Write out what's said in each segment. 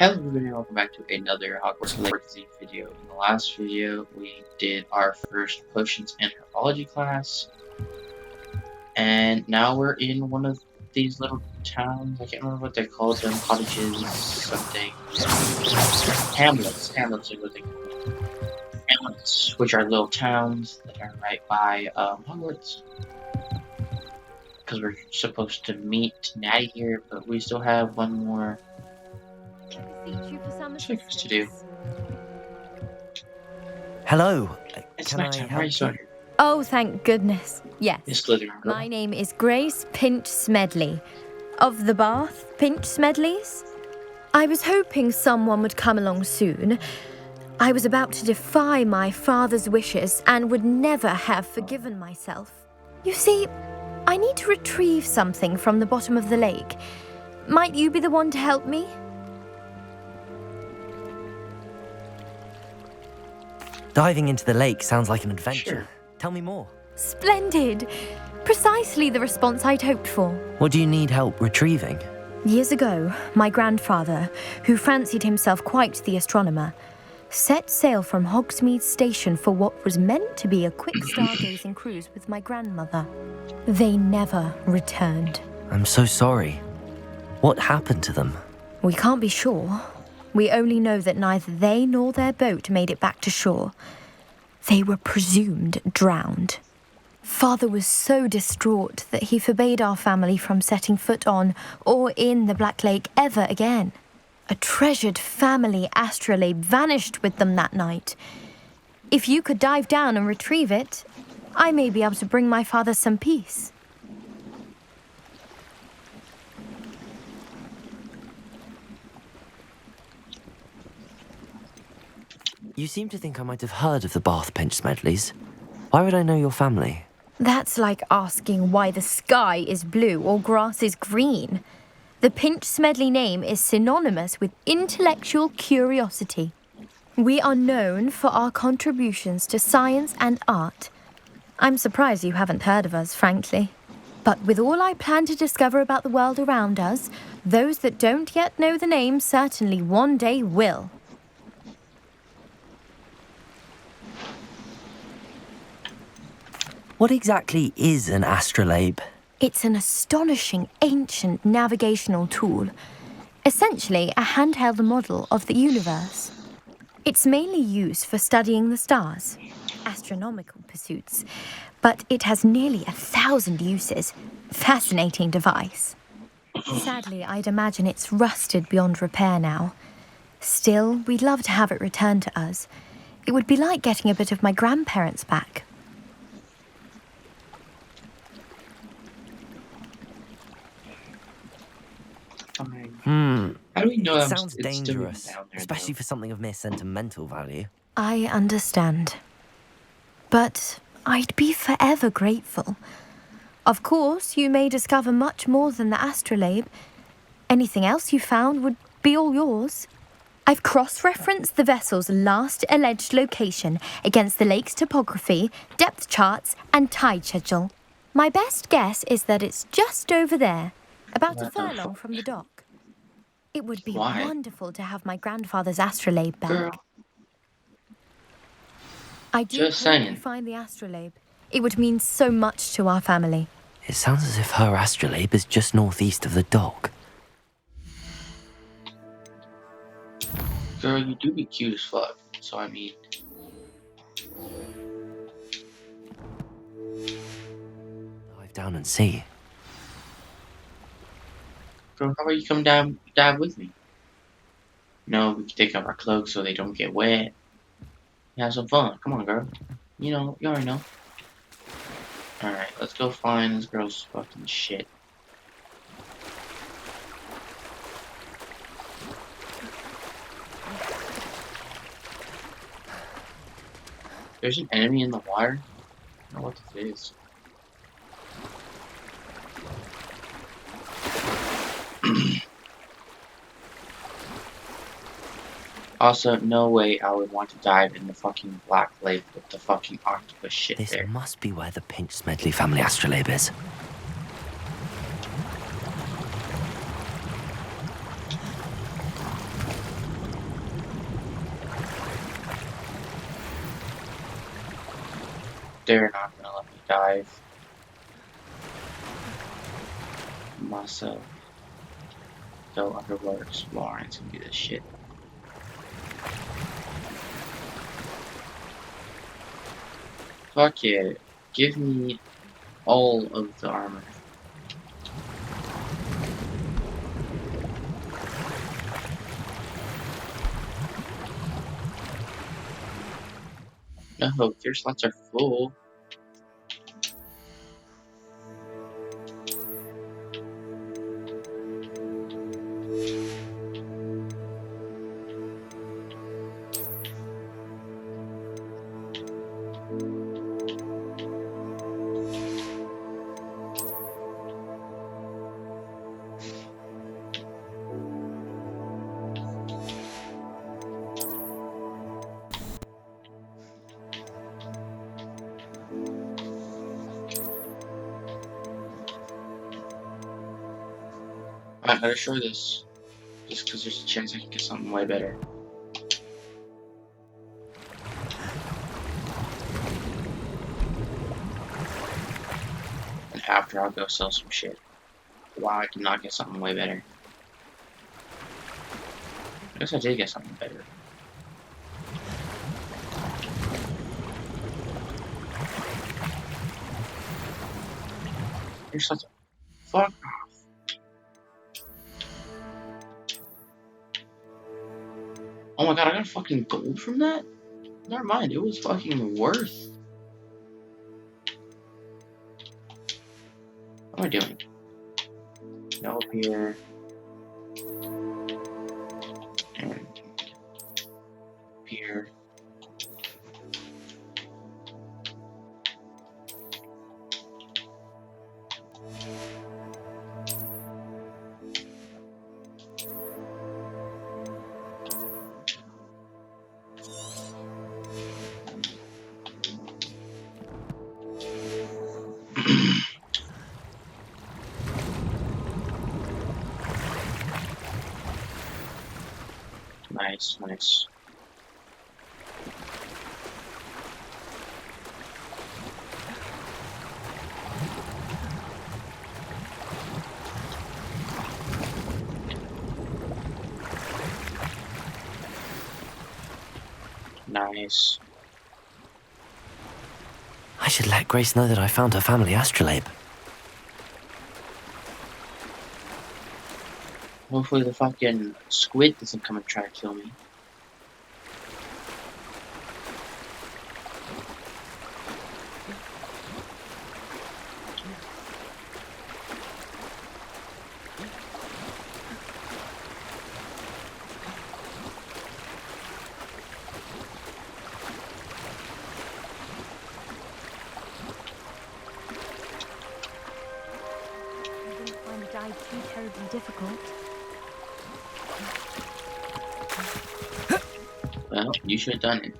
Hello everybody, welcome back to another Hogwarts Legacy video. In the last video, we did our first potions and herbology class. And now we're in one of these little towns. I can't remember what they're called. Them cottages, something. Hamlets. Hamlets are what they call them. Hamlets, which are little towns that are right by Hogwarts. Because we're supposed to meet Natty here, but we still have one more things to do. Hello. It's Can I nighttime. Why are help you so you? here? Oh, thank goodness. Yes. Miss Slytherin girl. My name is Grace Pinch Smedley, of the Bath Pinch Smedleys. I was hoping someone would come along soon. I was about to defy my father's wishes and would never have forgiven myself. You see, I need to retrieve something from the bottom of the lake. Might you be the one to help me? Diving into the lake sounds like an adventure. Sure. Tell me more. Splendid. Precisely the response I'd hoped for. What do you need help retrieving? Years ago, my grandfather, who fancied himself quite the astronomer, set sail from Hogsmeade Station for what was meant to be a quick stargazing cruise with my grandmother. They never returned. I'm so sorry. What happened to them? We can't be sure. We only know that neither they nor their boat made it back to shore. They were presumed drowned. Father was so distraught that he forbade our family from setting foot on or in the Black Lake ever again. A treasured family astrolabe vanished with them that night. If you could dive down and retrieve it, I may be able to bring my father some peace. You seem to think I might have heard of the Bath Pinch Smedleys. Why would I know your family? That's like asking why the sky is blue or grass is green. The Pinch Smedley name is synonymous with intellectual curiosity. We are known for our contributions to science and art. I'm surprised you haven't heard of us, frankly. But with all I plan to discover about the world around us, those that don't yet know the name certainly one day will. What exactly is an astrolabe? It's an astonishing ancient navigational tool, essentially a handheld model of the universe. It's mainly used for studying the stars, astronomical pursuits, but it has nearly 1,000 uses. Fascinating device. Sadly, I'd imagine it's rusted beyond repair now. Still, we'd love to have it returned to us. It would be like getting a bit of my grandparents back. Fine. How do we know It that sounds it's still dangerous, down there, especially for something of mere sentimental value. I understand. But I'd be forever grateful. Of course, you may discover much more than the astrolabe. Anything else you found would be all yours. I've cross-referenced the vessel's last alleged location against the lake's topography, depth charts, and tide schedule. My best guess is that it's just over there, about a furlong from the dock. It would be Why? wonderful to have my grandfather's astrolabe back. Girl, I do just hope saying. you find the astrolabe. It would mean so much to our family. It sounds as if her astrolabe is just northeast of the dock. girl, you do be cute as fuck. So I mean, Dive down and see. girl, how about you come down, dive with me? No, we can take off our clothes so they don't get wet. Have some fun. Come on, girl. You know, you already know. Alright, let's go find this girl's fucking shit. There's an enemy in the water? I don't know what this is. Also, no way I would want to dive in the fucking Black Lake with the fucking octopus shit This there. must be where the Pinch Smedley family astrolabe is. They're not gonna let me dive myself. Go underwater exploring to do this shit. Fuck yeah. Give me all of the armor. No, gear slots are full. I gotta show this. Just because there's a chance I can get something way better. And after I'll go sell some shit. Wow, I did not get something way better. I guess I did get something better. You're such a fuck off. Oh my god, I got fucking gold from that? Never mind, it was fucking worth. What am I doing? No, up here. And up here. Nice, nice. Nice. I should let Grace know that I found her family astrolabe. Hopefully the fucking squid doesn't come and try to kill me. I didn't find the dive too terribly difficult. Well, you should have done it.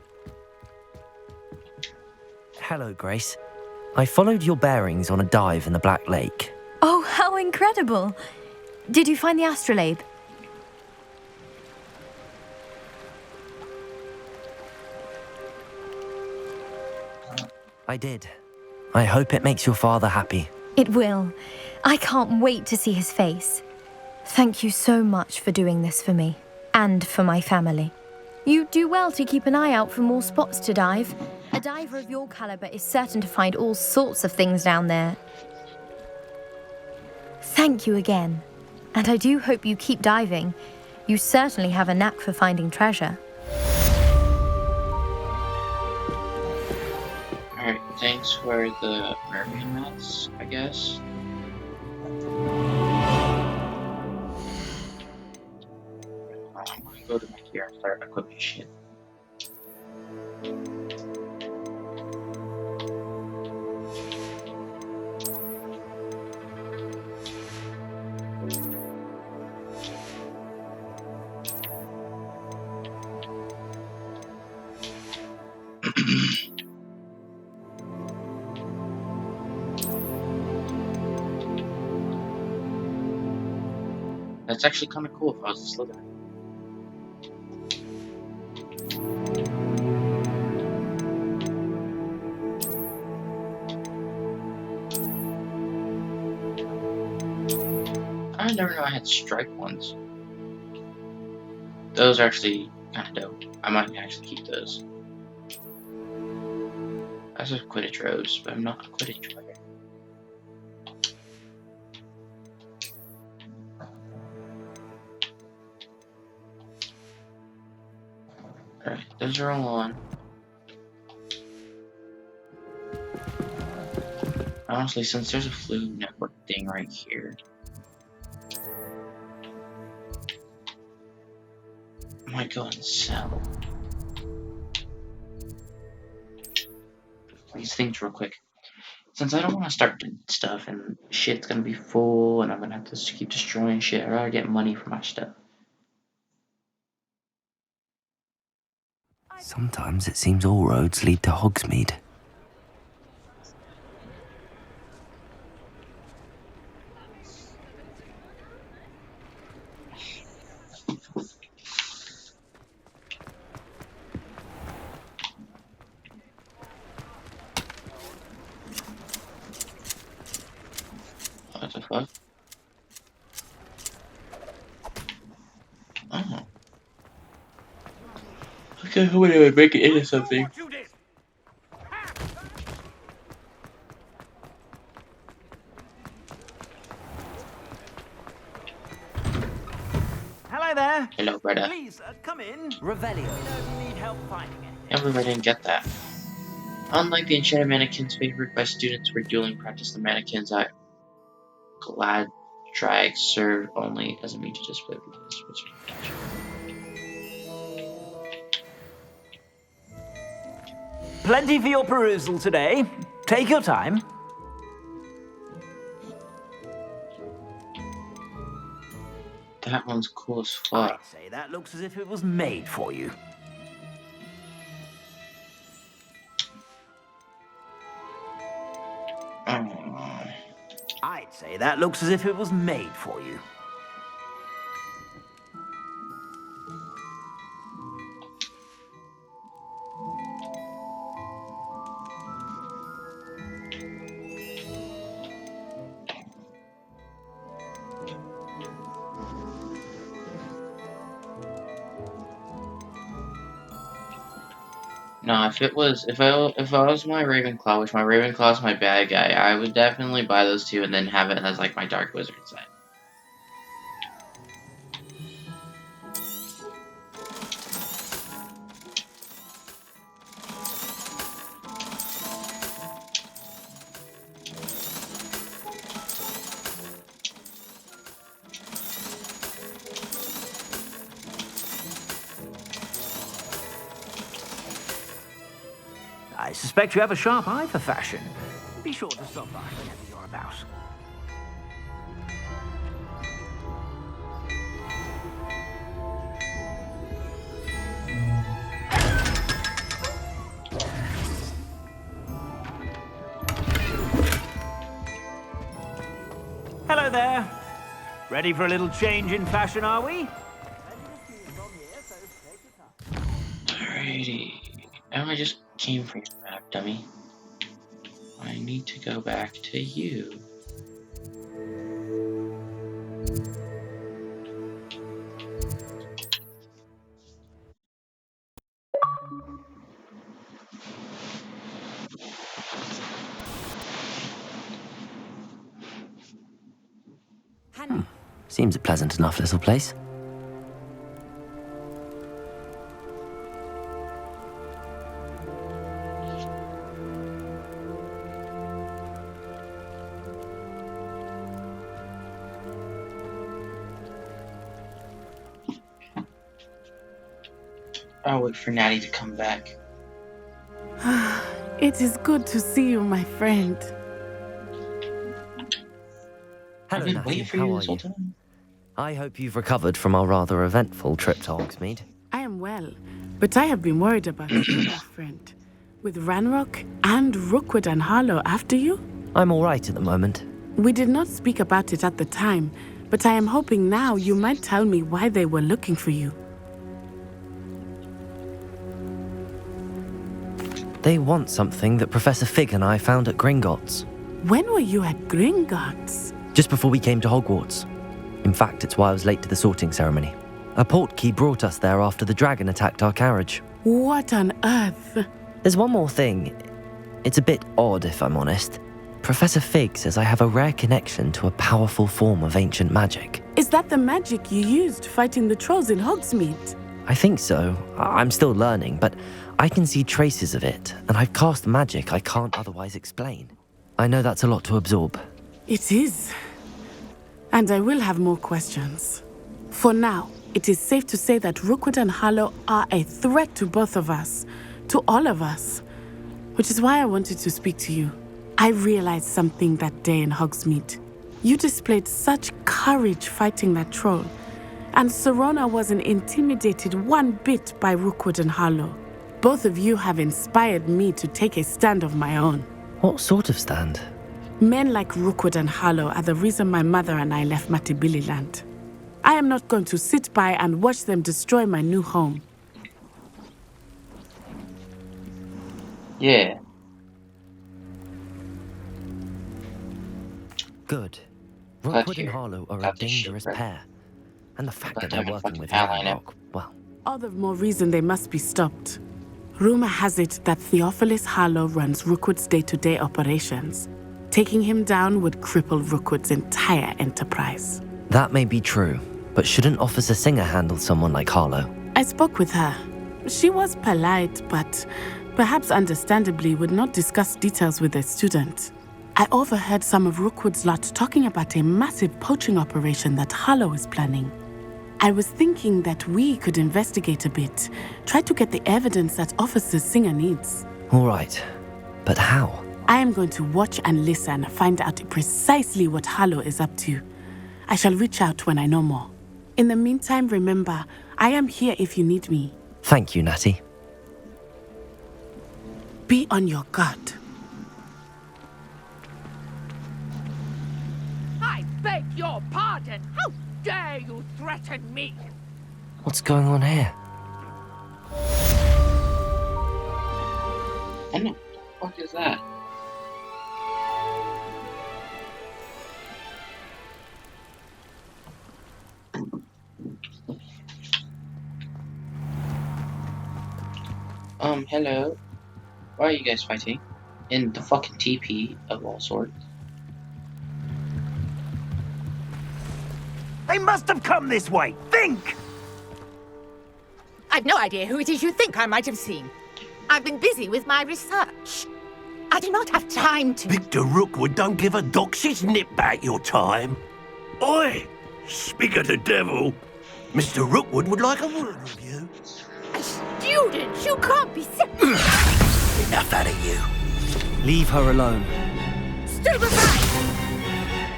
Hello, Grace. I followed your bearings on a dive in the Black Lake. Oh, how incredible! Did you find the astrolabe? I did. I hope it makes your father happy. It will. I can't wait to see his face. Thank you so much for doing this for me and for my family. You do well to keep an eye out for more spots to dive. A diver of your caliber is certain to find all sorts of things down there. Thank you again. And I do hope you keep diving. You certainly have a knack for finding treasure. Alright, thanks for the mermaid mats, I guess. I'm gonna go to my gear and start equipping shit. That's actually kind of cool if I was a Slytherin. I never knew I had striped ones. Those are actually kind of dope. I might actually keep those. That's a Quidditch rose, but I'm not a Quidditch player. Alright, those are all on. Honestly, since there's a flu network thing right here, I might go and sell these things real quick. Since I don't want to start doing stuff and shit's gonna be full and I'm gonna have to keep destroying shit, I'd rather get money for my stuff. Sometimes it seems all roads lead to Hogsmeade. What the fuck? Oh. Okay, how would I make it into something? Hello there. Hello, brother. Please, come in. Revelio. You need help finding it. Everybody didn't get that. Unlike the enchanted mannequins favored by students for dueling practice, the mannequins at Glad Drag serve only as a means to display wizard's potential. Plenty for your perusal today. Take your time. That one's cool as fuck. I'd say that looks as if it was made for you. Oh. I'd say that looks as if it was made for you. No, if I was my Ravenclaw, which my Ravenclaw is my bad guy, I would definitely buy those two and then have it as like my Dark Wizard side. I suspect you have a sharp eye for fashion. Be sure to stop by whenever you're about. Hello there. Ready for a little change in fashion, are we? Alrighty. Now I just came for your map, dummy. I need to go back to you. Seems a pleasant enough little place. I'll wait for Natty to come back. It is good to see you, my friend. Hello, I've been Natty. waiting for How you are this whole you? time. I hope you've recovered from our rather eventful trip to Hogsmeade. I am well, but I have been worried about you, my friend. With Ranrock and Rookwood and Harlow after you? I'm all right at the moment. We did not speak about it at the time, but I am hoping now you might tell me why they were looking for you. They want something that Professor Fig and I found at Gringotts. When were you at Gringotts? Just before we came to Hogwarts. In fact, it's why I was late to the sorting ceremony. A portkey brought us there after the dragon attacked our carriage. What on earth? There's one more thing. It's a bit odd, if I'm honest. Professor Fig says I have a rare connection to a powerful form of ancient magic. Is that the magic you used fighting the trolls in Hogsmeade? I think so. I'm still learning, but I can see traces of it, and I've cast magic I can't otherwise explain. I know that's a lot to absorb. It is. And I will have more questions. For now, it is safe to say that Rookwood and Harlow are a threat to both of us, to all of us, which is why I wanted to speak to you. I realized something that day in Hogsmeade. You displayed such courage fighting that troll, and Serona wasn't intimidated one bit by Rookwood and Harlow. Both of you have inspired me to take a stand of my own. What sort of stand? Men like Rookwood and Harlow are the reason my mother and I left Matibili land. I am not going to sit by and watch them destroy my new home. Yeah. Good. Glad Rookwood to and hear. Harlow are a Glad to shit, dangerous bro. pair. And the fact Glad that to they're have a working fucking with ally now. Rock, well, All the more reason they must be stopped. Rumor has it that Theophilus Harlow runs Rookwood's day-to-day operations. Taking him down would cripple Rookwood's entire enterprise. that may be true, but shouldn't Officer Singer handle someone like Harlow? I spoke with her. She was polite, but perhaps understandably would not discuss details with a student. I overheard some of Rookwood's lot talking about a massive poaching operation that Harlow is planning. I was thinking that we could investigate a bit, try to get the evidence that Officer Singer needs. All right, but how? I am going to watch and listen, find out precisely what Harlow is up to. I shall reach out when I know more. In the meantime, remember, I am here if you need me. Thank you, Natty. Be on your guard. I beg your pardon. How dare you threaten me? What's going on here? I know. What the fuck is that? Hello. Why are you guys fighting? In the fucking TP of all sorts. They must have come this way. Think! I've no idea who it is you think I might have seen. I've been busy with my research. I do not have time to... Victor Rookwood don't give a doxy's nip back your time. Oi! Speak of the devil. Mr. Rookwood would like a word with you. Students, you can't be sick. Enough out of you. Leave her alone. Still aside.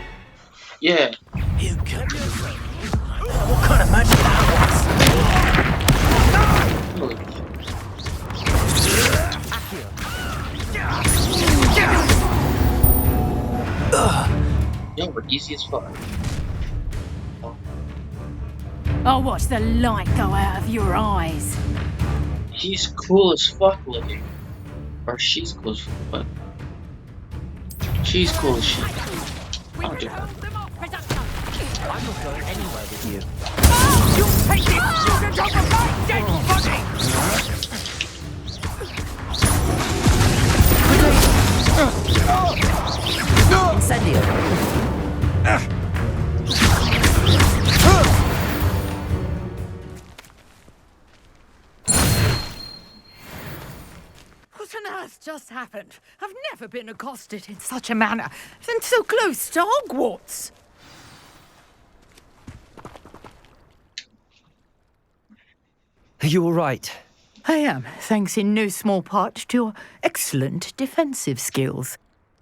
Yeah. You kept yourself. What kind of magic that Holy Yo, we're easy as fuck. I'll watch the light go out of your eyes. He's cool as fuck looking. Or she's cool as fuck. She's cool as shit. I'll do her. I'm not going anywhere with you. You take this student over my dead body! Incendio. What on earth just happened? I've never been accosted in such a manner, and so close to Hogwarts. Are you all right? I am, thanks in no small part to your excellent defensive skills.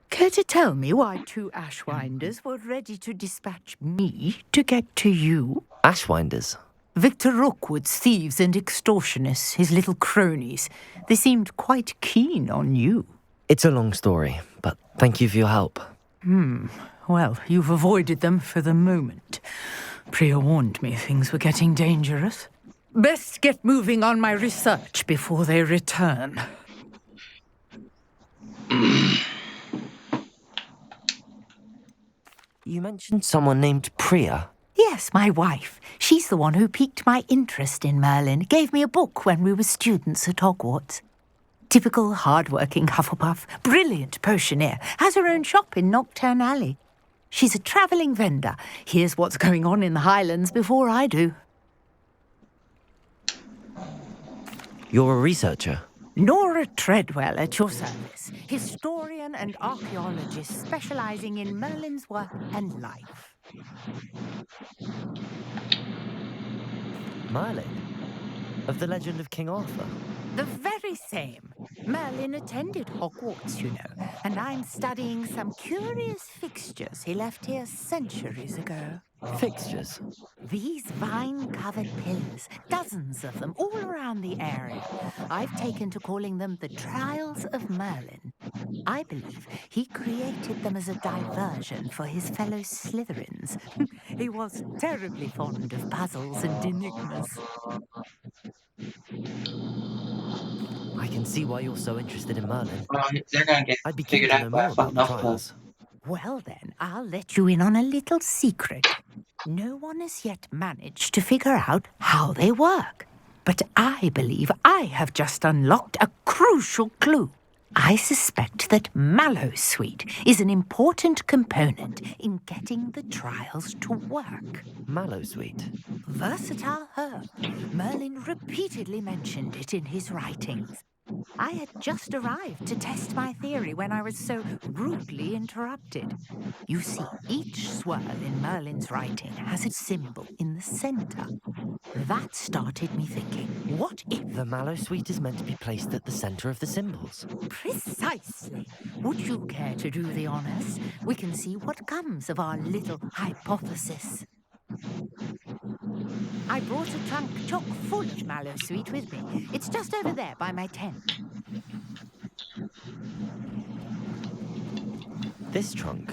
Care to tell me why two Ashwinders were ready to dispatch me to get to you? Ashwinders. Victor Rookwood's thieves and extortionists, his little cronies. They seemed quite keen on you. It's a long story, but thank you for your help. Well, you've avoided them for the moment. Priya warned me things were getting dangerous. Best get moving on my research before they return. You mentioned someone named Priya. Yes. Yes, my wife. She's the one who piqued my interest in Merlin. Gave me a book when we were students at Hogwarts. Typical hard-working Hufflepuff, brilliant potioneer, has her own shop in Knockturn Alley. She's a travelling vendor. Hears what's going on in the Highlands before I do. You're a researcher? Nora Treadwell at your service, historian and archaeologist specialising in Merlin's work and life. Merlin? Of the legend of King Arthur? The very same. Merlin attended Hogwarts, you know, and I'm studying some curious fixtures he left here centuries ago. Fixtures? These vine-covered pillars, dozens of them all around the area. I've taken to calling them the Trials of Merlin. I believe he created them as a diversion for his fellow Slytherins. He was terribly fond of puzzles and enigmas. I can see why you're so interested in Merlin. Well, they're gonna get I'd be keen figured to out know by more about the Hufflepuff. trials. Well then, I'll let you in on a little secret. No one has yet managed to figure out how they work. But I believe I have just unlocked a crucial clue. I suspect that Mallowsweet is an important component in getting the trials to work. Mallowsweet? Versatile herb. Merlin repeatedly mentioned it in his writings. I had just arrived to test my theory when I was so rudely interrupted. You see, each swirl in Merlin's writing has a symbol in the centre. That started me thinking, what if... The Mallowsweet is meant to be placed at the centre of the symbols. Precisely. Would you care to do the honours? We can see what comes of our little hypothesis. I brought a trunk chock full of Mallowsweet with me. It's just over there by my tent. This trunk?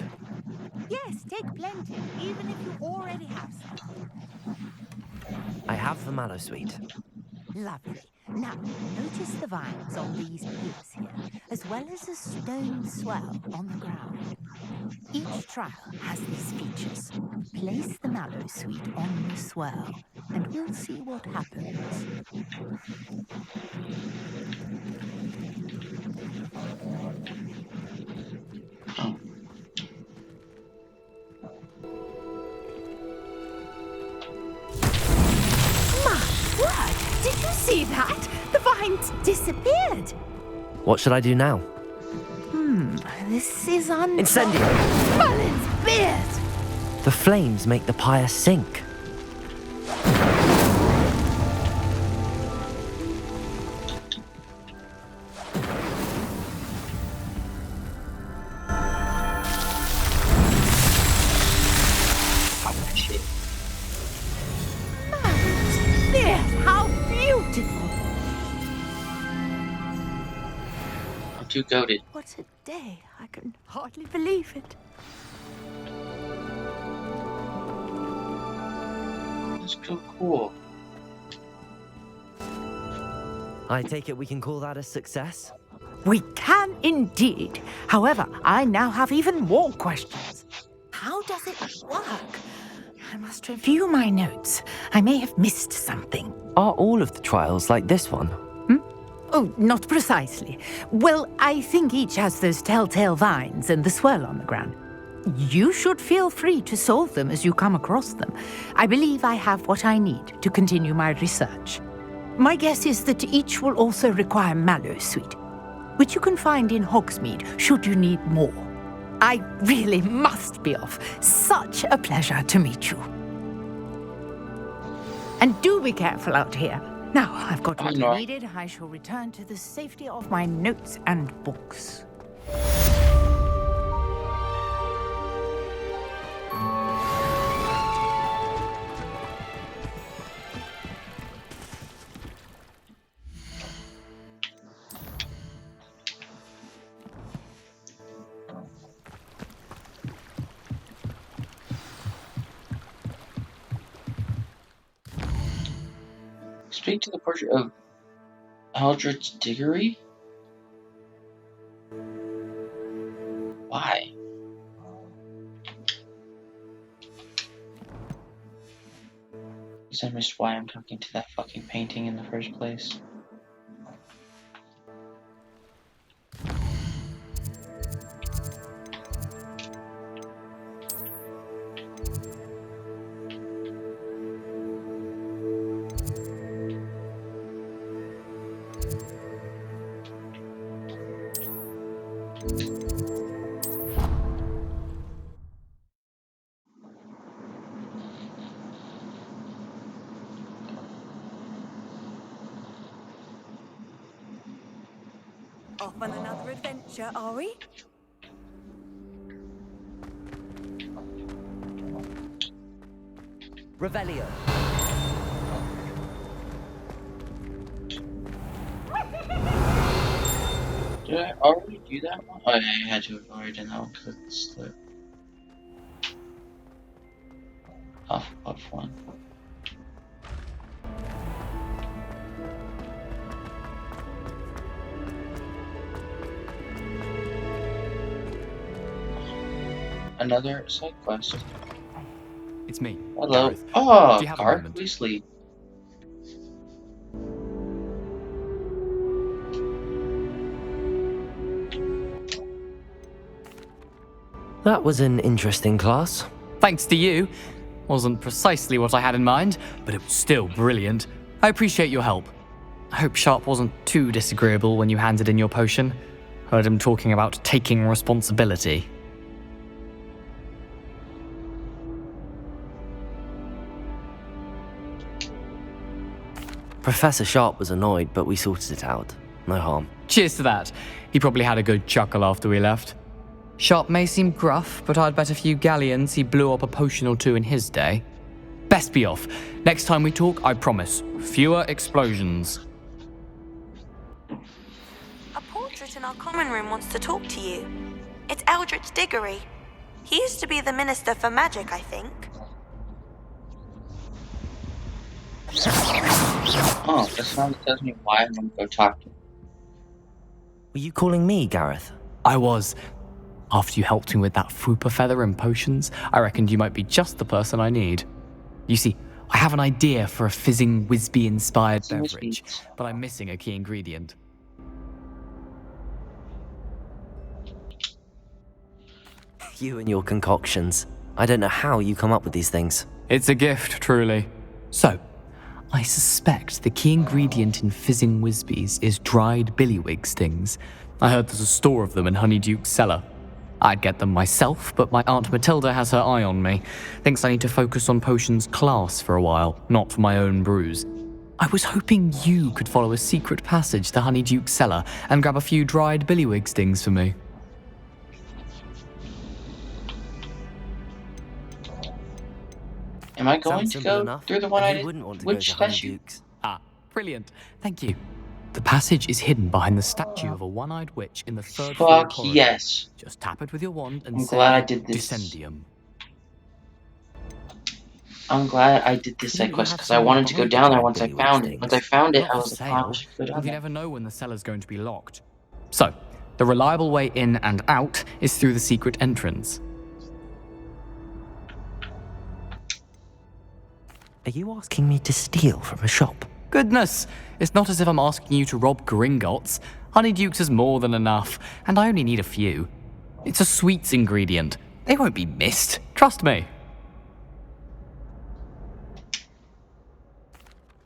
Yes, take plenty, even if you already have some. I have the Mallowsweet. Lovely. Now, notice the vines on these pillars here, as well as a stone swell on the ground. Each trial has these features. Place the Mallowsweet on the swell, and we'll see what happens. My word! Did you see that? The vines disappeared. What should I do now? This is Incendio! Merlin's beard! The flames make the pyre sink. Merlin's beard! How beautiful! I'm too goated. What a day. I can hardly believe it. That's so cool. I take it we can call that a success? We can indeed. However, I now have even more questions. How does it work? I must review my notes. I may have missed something. Are all of the trials like this one? Oh, not precisely. Well, I think each has those telltale vines and the swirl on the ground. You should feel free to solve them as you come across them. I believe I have what I need to continue my research. My guess is that each will also require Mallowsweet, which you can find in Hogsmeade should you need more. I really must be off. Such a pleasure to meet you. And do be careful out here. Now I've got what I needed. I shall return to the safety of my notes and books. Speak to the portrait of Aldrich Diggory? Why? Because I missed why I'm talking to that fucking painting in the first place. Off on another adventure, are we? Revelio. Did I already do that one? Oh yeah, I had to have already done that one because it's the Hufflepuff one. Another side quest. It's me. Hello. Gareth. Oh, Do you have a Garth moment? Weasley. That was an interesting class. Thanks to you. Wasn't precisely what I had in mind, but it was still brilliant. I appreciate your help. I hope Sharp wasn't too disagreeable when you handed in your potion. Heard him talking about taking responsibility. Professor Sharp was annoyed, but we sorted it out. No harm. Cheers to that. He probably had a good chuckle after we left. Sharp may seem gruff, but I'd bet a few galleons he blew up a potion or two in his day. Best be off. Next time we talk, I promise, fewer explosions. A portrait in our common room wants to talk to you. It's Eldritch Diggory. He used to be the Minister for Magic, I think. Oh, that sound tells me why I'm gonna go talk to him. Were you calling me, Gareth? I was. After you helped me with that Fupa feather and potions, I reckoned you might be just the person I need. You see, I have an idea for a fizzing Whizbee-inspired Fizzing beverage, Whizbees. but I'm missing a key ingredient. You and your concoctions. I don't know how you come up with these things. It's a gift, truly. So, I suspect the key ingredient in fizzing Whizbees is dried billywig stings. I heard there's a store of them in Honeydukes' cellar. I'd get them myself, but my Aunt Matilda has her eye on me. Thinks I need to focus on potions class for a while, not for my own brews. I was hoping you could follow a secret passage to Honeydukes' cellar and grab a few dried billywig stings for me. Am I going Sounds to simple go enough, through the one and I you did? wouldn't want to go Which to statue? Honeydukes. Ah, brilliant. Thank you. The passage is hidden behind the statue of a one-eyed witch in the third floor Fuck corridor. yes. Just tap it with your wand and I'm say, glad I did this. Descendium. I'm glad I did this side You quest have because I some wanted to go nearby the down there dried once I billywig found it. Once I stings. found They're it, not I for was like, oh, I sale. should go down Well, you there. never know when the cellar's going to be locked. So, the reliable way in and out is through the secret entrance. Are you asking me to steal from a shop? Goodness, it's not as if I'm asking you to rob Gringotts. Honeydukes is more than enough, and I only need a few. It's a sweets ingredient. They won't be missed. Trust me.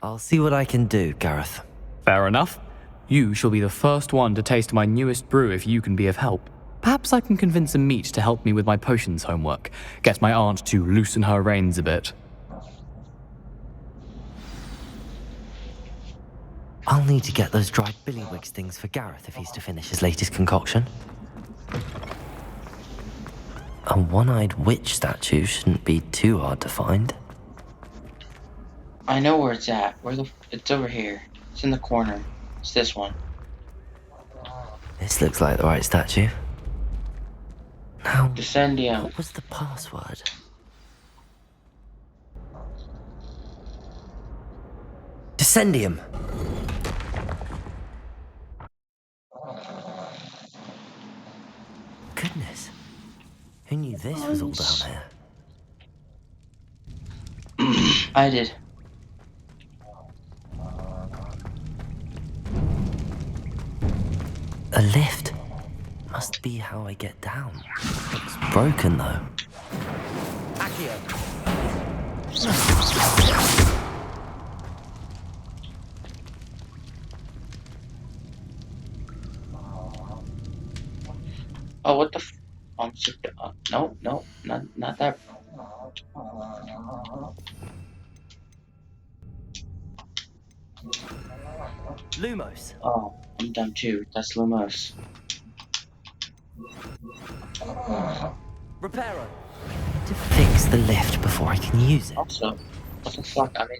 I'll see what I can do, Gareth. Fair enough. You shall be the first one to taste my newest brew if you can be of help. Perhaps I can convince a meat to help me with my potions homework. Get my aunt to loosen her reins a bit. I'll need to get those dried billywig stings for Gareth if he's to finish his latest concoction. A one-eyed witch statue shouldn't be too hard to find. I know where it's at. It's over here. It's in the corner. It's this one. This looks like the right statue. Now, Descendium. what was the password? Descendium! Goodness. Who knew this was all down here? I did. how I get down. It's broken though. Oh, what the I'm no, no, not that. Lumos. Oh, I'm done too. That's Lumos. Reparo. To fix the lift before I can use it. Also, what the fuck? I mean,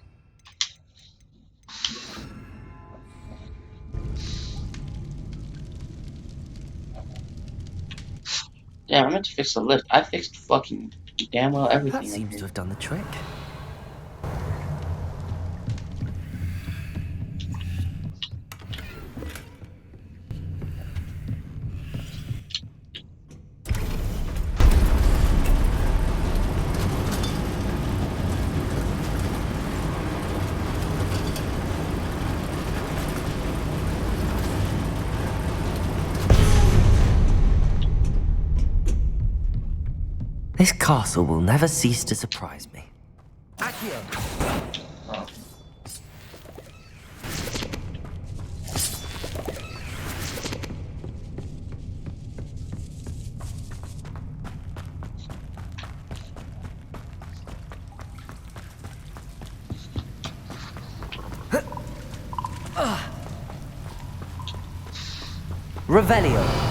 yeah, I meant to fix the lift. I fixed fucking damn well That everything in seems here. to have done the trick. This castle will never cease to surprise me. Revelio.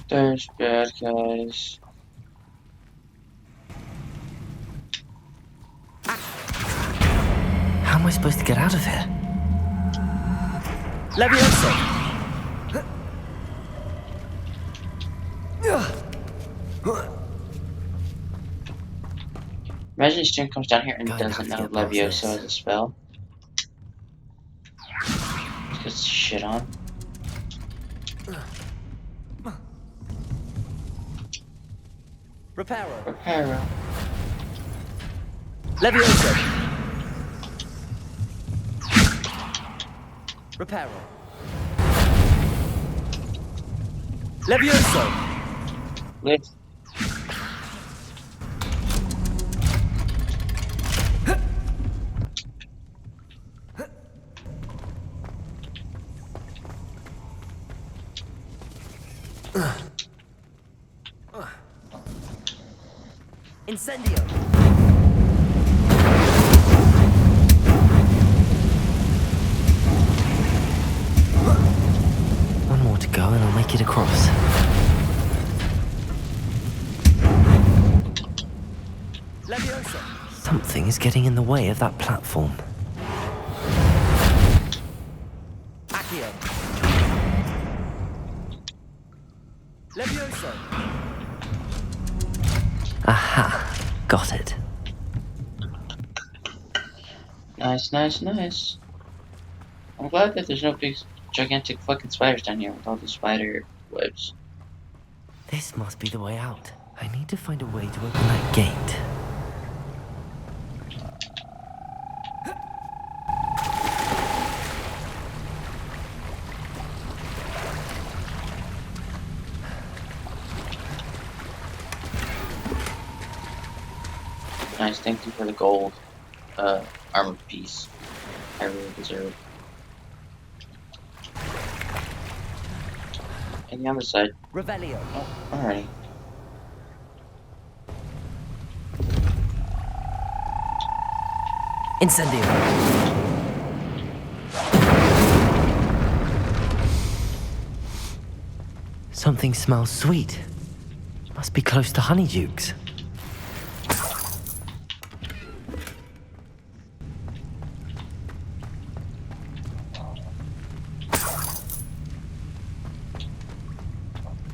There's bad guys. How am I supposed to get out of here? Levioso! Imagine a student comes down here and Gonna have doesn't to know get past Leviosa this. as a spell. Gets shit on. Reparo. Levioso! Reparo. Levioso! Lift. Incendio! One more to go and I'll make it across. Leviosa! Something is getting in the way of that platform. Accio! Levioso! Aha! Got it. Nice, nice, nice. I'm glad that there's no big, gigantic fucking spiders down here with all the spider webs. This must be the way out. I need to find a way to open that gate. Nice, thank you for the gold armor piece. I really deserve. And the other side. Revelio. Oh, alrighty. Incendio. Something smells sweet. Must be close to Honeydukes.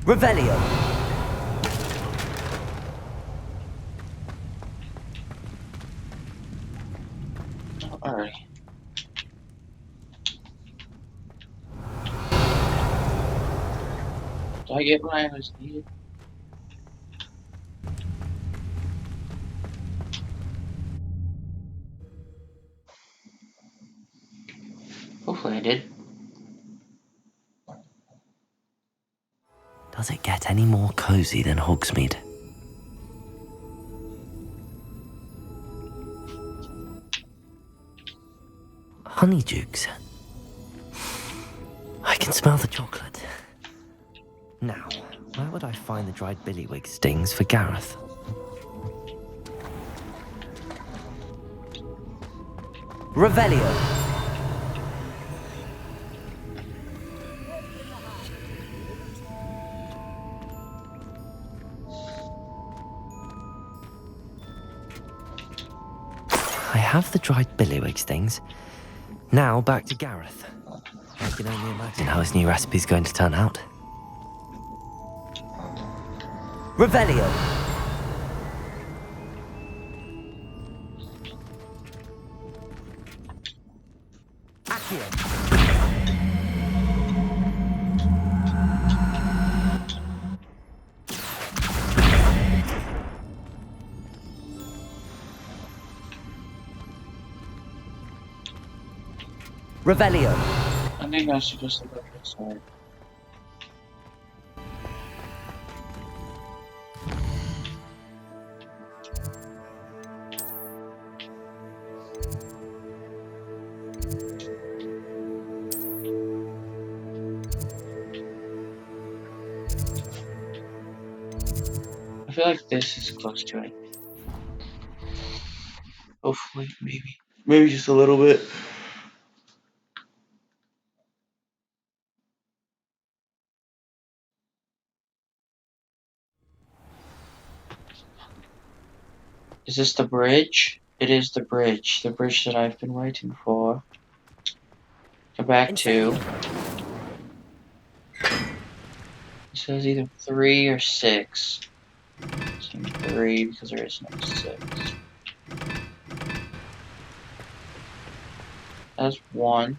Revelio. Alright. I get what I was needed? Hopefully I did. Does it get any more cozy than Hogsmeade? Honeydukes. I can smell the chocolate. Now, where would I find the dried billywig stings for Gareth? Revelio! I have the dried billywig stings. Now back to Gareth. I can only imagine how his new recipe's going to turn out. Revelio! Accio! Revelio! I think I should just look up this side. I feel like this is close to it. Hopefully, maybe. Maybe just a little bit. Is this the bridge? It is the bridge. The bridge that I've been waiting for. Come back to. It says either 3 or 6. So 3 because there is no 6. That's 1.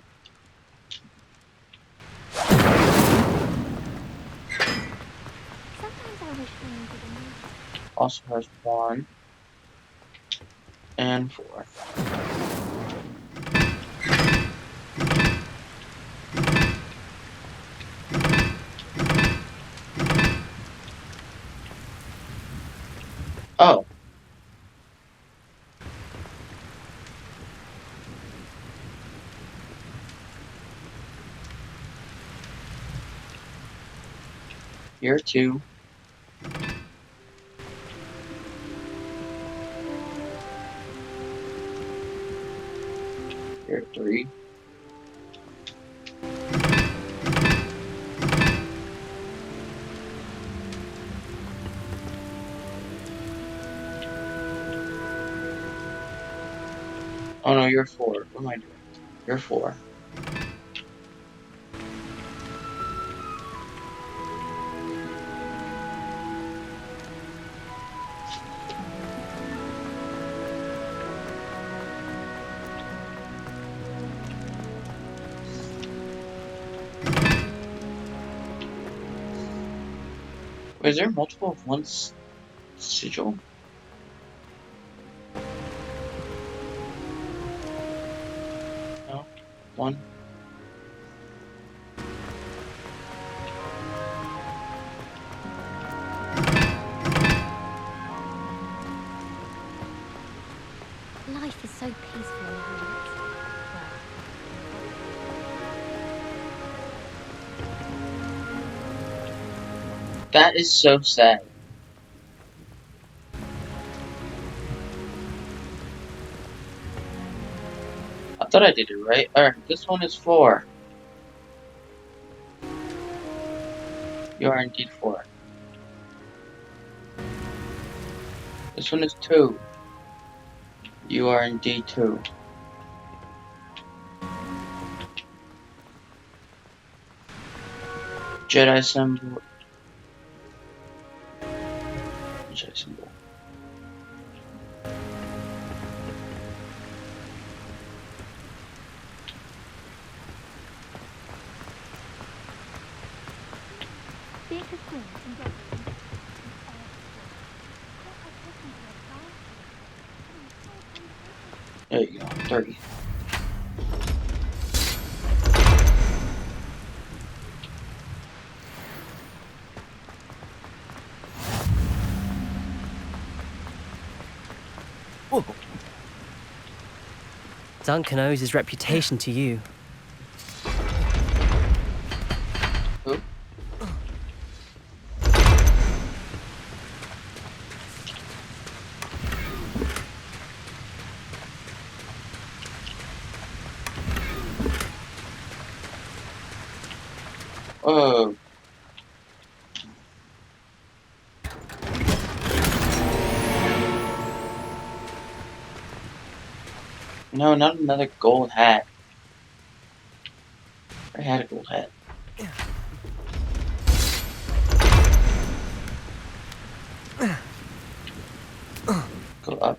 Also has 1 and 4. Oh. Here 2. Here 3. Oh no, you're 4. What am I doing? You're 4. Wait, is there multiple of one sigil? No. 1. Life is so peaceful in Hogwarts. That is so sad. I thought I did it right. Alright, this one is 4. You are indeed 4. This one is 2. You are indeed 2. Jedi symbol. Jedi symbol. Beatrice There you go, 30. Duncan owes his reputation to you. Who? Whoa. No, not another gold hat. I had a gold hat. Go up.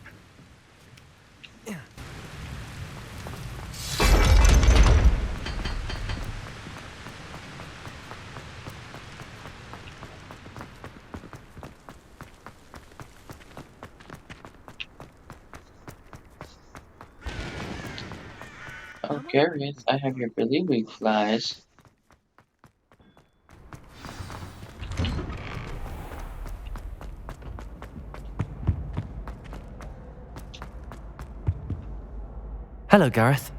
Oh, Gareth, I have your Billywig flies. Hello, Gareth.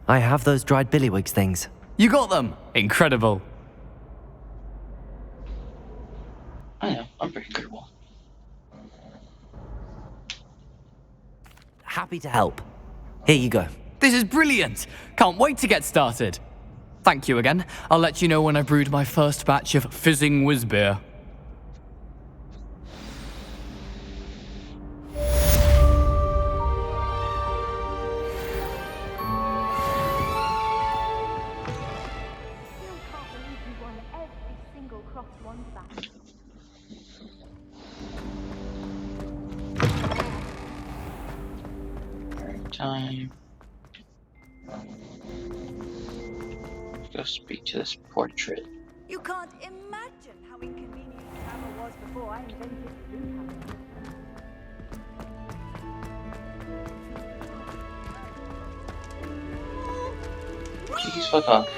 I have those dried billywigs things. You got them! Incredible. I know, I'm pretty good at one. Happy to help. Here you go. This is brilliant! Can't wait to get started. Thank you again. I'll let you know when I brewed my first batch of fizzing whiz-beer. Time. Let's go speak to this portrait. You can't imagine how inconvenient travel was before I invented the Jeez, fuck off.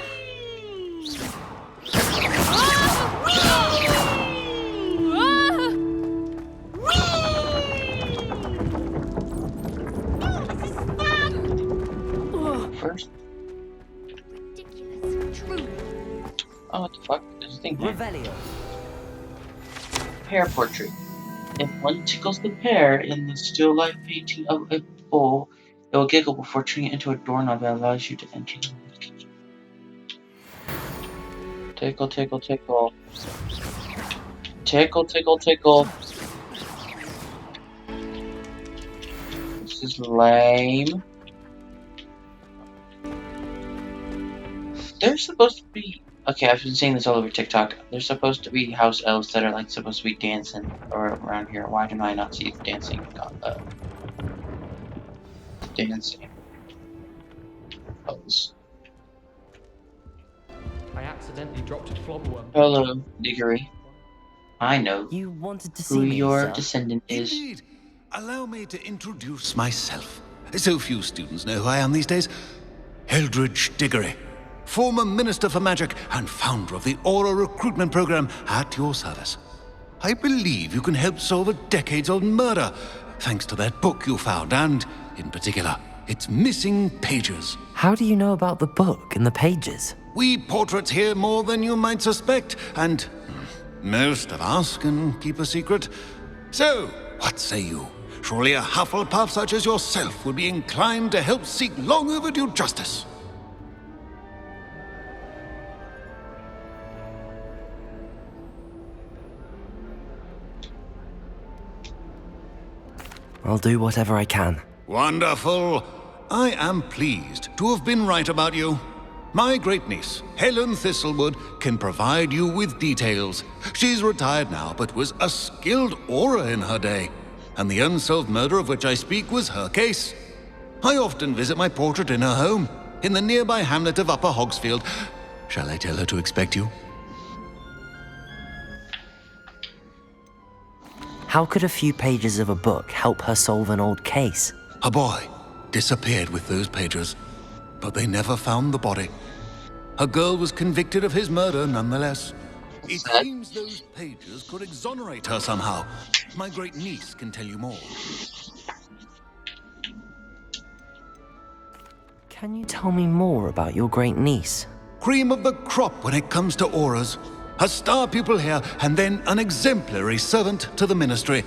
First. Oh, what the fuck? There's a thing here. Revelio. Pear portrait. If one tickles the pear in the still life painting of a bowl, it will giggle before turning it into a doorknob that allows you to enter the kitchen. Tickle, tickle, tickle. Tickle, tickle, tickle. This is lame. There's supposed to be... Okay, I've been seeing this all over TikTok. There's supposed to be house elves that are like supposed to be dancing around here. Why do I not see dancing? Dancing elves. I accidentally dropped a flobberworm. Hello, Diggory. I know You wanted to who see me, your sir? descendant is. Indeed. Allow me to introduce myself. So few students know who I am these days. Eldridge Diggory, former Minister for Magic and founder of the Aura Recruitment Program at your service. I believe you can help solve a decades-old murder, thanks to that book you found, and, in particular, its missing pages. How do you know about the book and the pages? We portraits hear more than you might suspect, and most of us can keep a secret. So, what say you? Surely a Hufflepuff such as yourself would be inclined to help seek long overdue justice. I'll do whatever I can. Wonderful. I am pleased to have been right about you. My great-niece, Helen Thistlewood, can provide you with details. She's retired now, but was a skilled aura in her day. And the unsolved murder of which I speak was her case. I often visit my portrait in her home, in the nearby hamlet of Upper Hogsfield. Shall I tell her to expect you? How could a few pages of a book help her solve an old case? A boy, disappeared with those pages, but they never found the body. A girl was convicted of his murder nonetheless. It seems those pages could exonerate her somehow. My great niece can tell you more. Can you tell me more about your great niece? Cream of the crop when it comes to auras. A star pupil here, and then an exemplary servant to the ministry.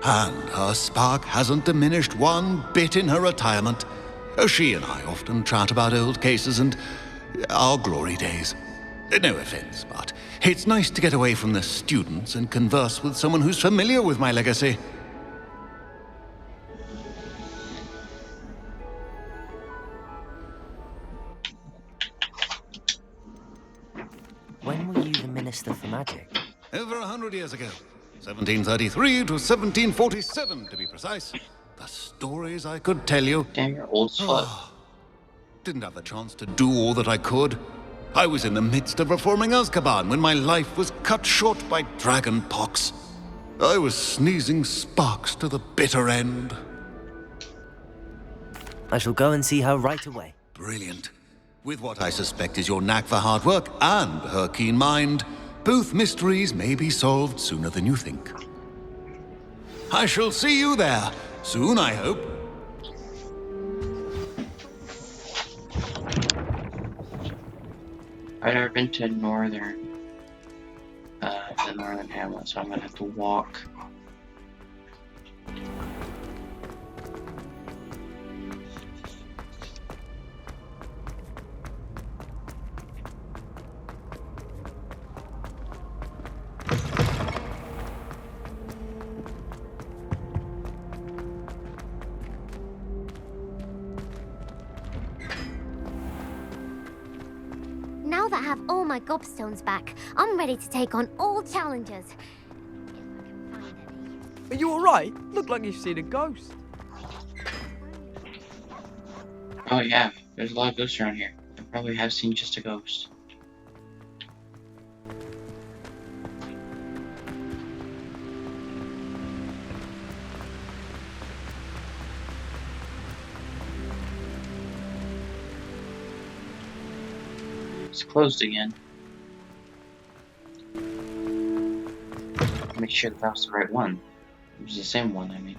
And her spark hasn't diminished one bit in her retirement. She and I often chat about old cases and our glory days. No offense, but it's nice to get away from the students and converse with someone who's familiar with my legacy. When were you the Minister for Magic? Over 100 years ago. 1733 to 1747, to be precise. The stories I could tell you. Damn, you're old as fuck. Didn't have the chance to do all that I could. I was in the midst of reforming Azkaban when my life was cut short by dragon pox. I was sneezing sparks to the bitter end. I shall go and see her right away. Brilliant. With what I suspect is your knack for hard work and her keen mind, both mysteries may be solved sooner than you think. I shall see you there, soon I hope. I've never been to the northern hamlet, so I'm gonna have to walk. Now that I have all my gobstones back, I'm ready to take on all challenges. Are you alright? Look like you've seen a ghost. Oh yeah, there's a lot of ghosts around here. I probably have seen just a ghost. It's closed again. Make sure that was the right one. It was the same one, I mean.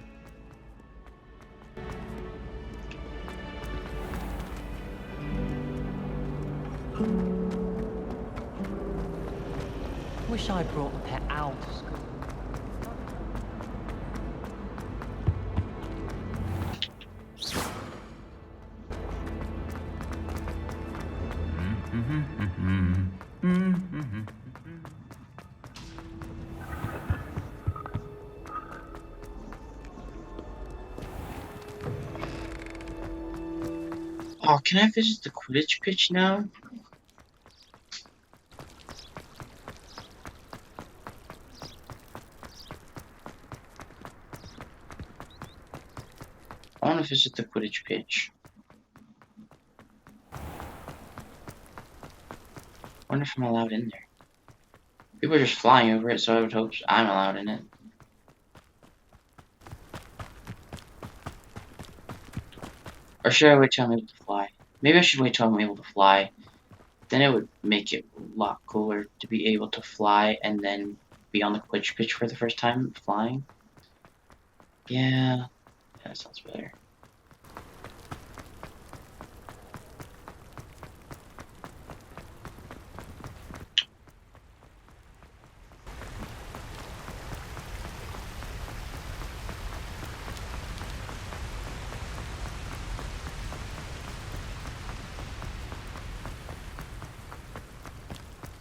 Wish I brought a pet owl to school. Oh, can I visit the Quidditch pitch now? I want to visit the Quidditch pitch. I wonder if I'm allowed in there. People are just flying over it, so I would hope I'm allowed in it. Or should I wait till I'm able to fly? Maybe I should wait till I'm able to fly. Then it would make it a lot cooler to be able to fly and then be on the Quidditch pitch for the first time flying. Yeah, that sounds better.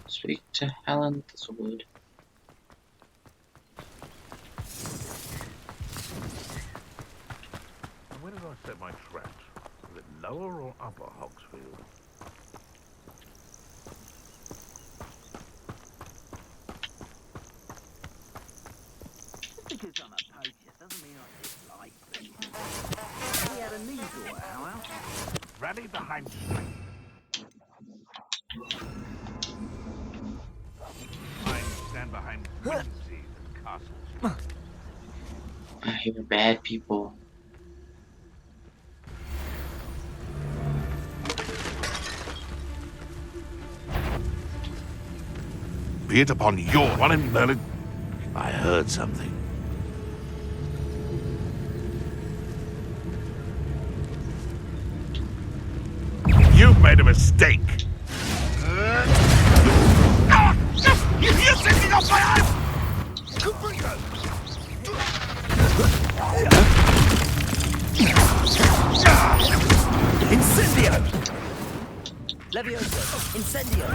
Speak to Helen Thistlewood. Where did I set my traps? Was it lower or upper Hogsfield? Just because I'm a poacher doesn't mean I dislike them. We had a needle at our house. Rally behind strength. I stand behind whimsies and castles. I hear bad people. be it upon your... What in Merlin? I heard something. You've made a mistake. You're sitting off my hand! Incendio! Levioso! Incendio!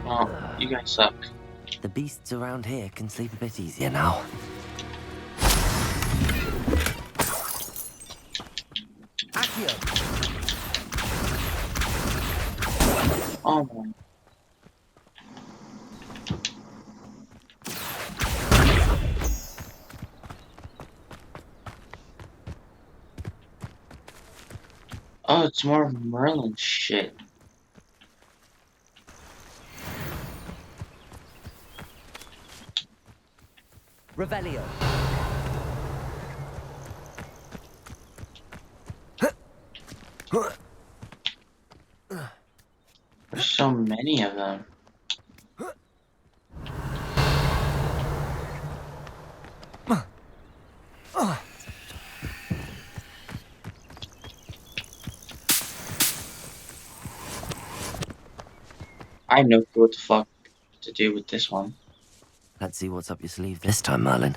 Oh, you guys suck. The beasts around here can sleep a bit easier now. Accio! Oh my. Oh, it's more Merlin shit. Revelio! There's so many of them. I have no clue what the fuck to do with this one. Let's see what's up your sleeve this time, Merlin.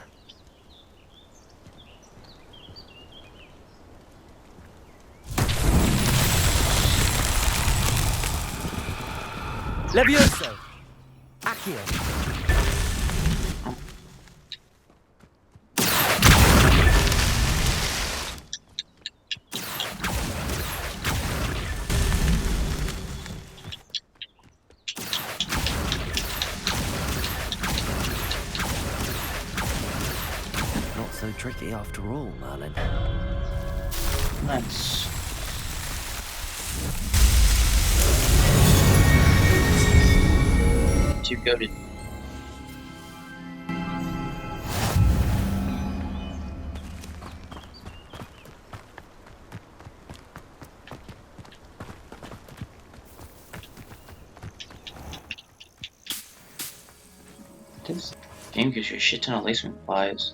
Levioso! Accio! Not so tricky after all, Merlin. Nice. Too goated. This game gives you a shit ton of lace flies.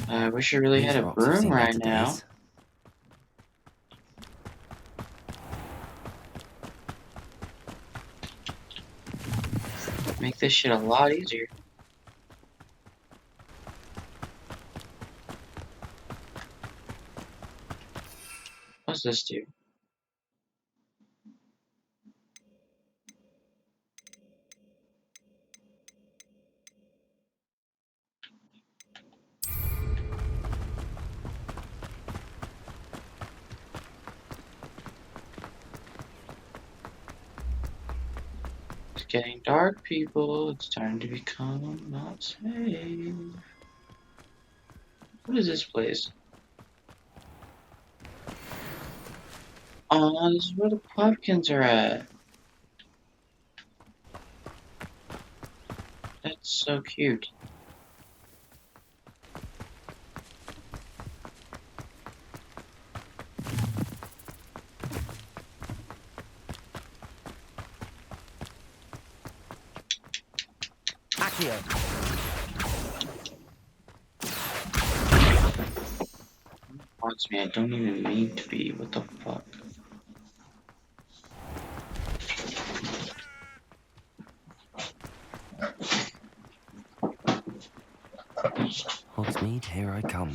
I wish I really had a broom right now. Make this shit a lot easier. What's this do? It's getting dark, people. It's time to become not safe. What is this place? Oh, this is where the pumpkins are at. That's so cute. Accio! Haunts me, I don't even mean to be. What the fuck? Hogsmeade, here I come.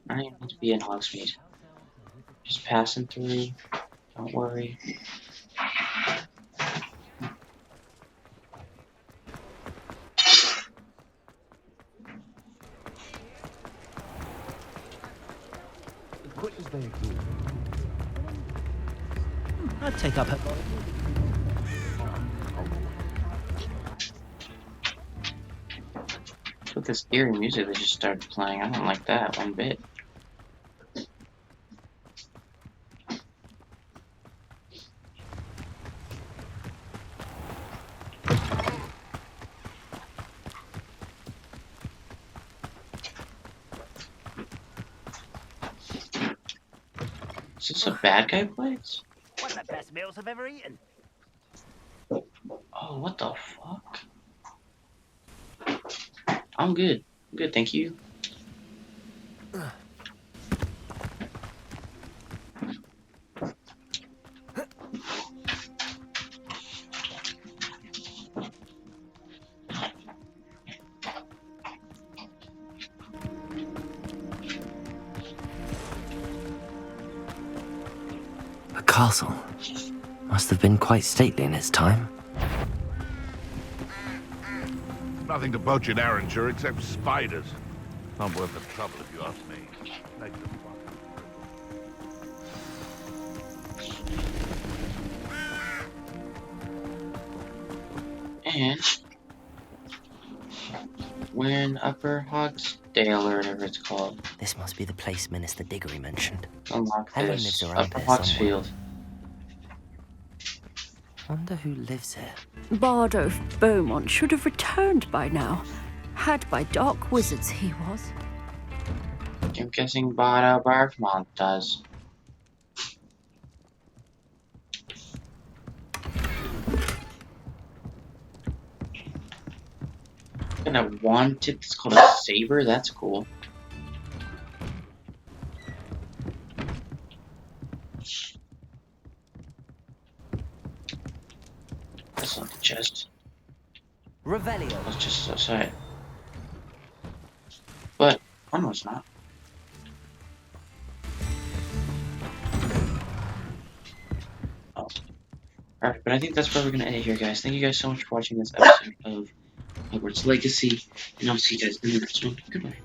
I don't need to be in Hogsmeade. Just passing through. Don't worry. I'd take up her. With this eerie music that just started playing, I don't like that one bit. Is this a bad guy place? One of the best meals I've ever eaten. Oh, what the fuck? I'm good. I'm good, thank you. A castle. Must have been quite stately in its time. Nothing to poach in Arranshire except spiders. Not worth the trouble if you ask me. Make them fun. And we're in Upper Hogsdale or whatever it's called. This must be the place Minister Diggory mentioned. Unlock Helen this. lives around Upper here somewhere. Hogsfield. Wonder who lives here. Bardo Beaumont should have returned by now. Had by dark wizards he was. I'm guessing Bardo Barfmont does. And a wand tip that's called a saber? That's cool. That's not the chest. Revelio. That's just outside. But, oh no, it's not. Oh. Alright, but I think that's where we're gonna end it here, guys. Thank you guys so much for watching this episode of Hogwarts Legacy, and I'll see you guys in the next one. Goodbye.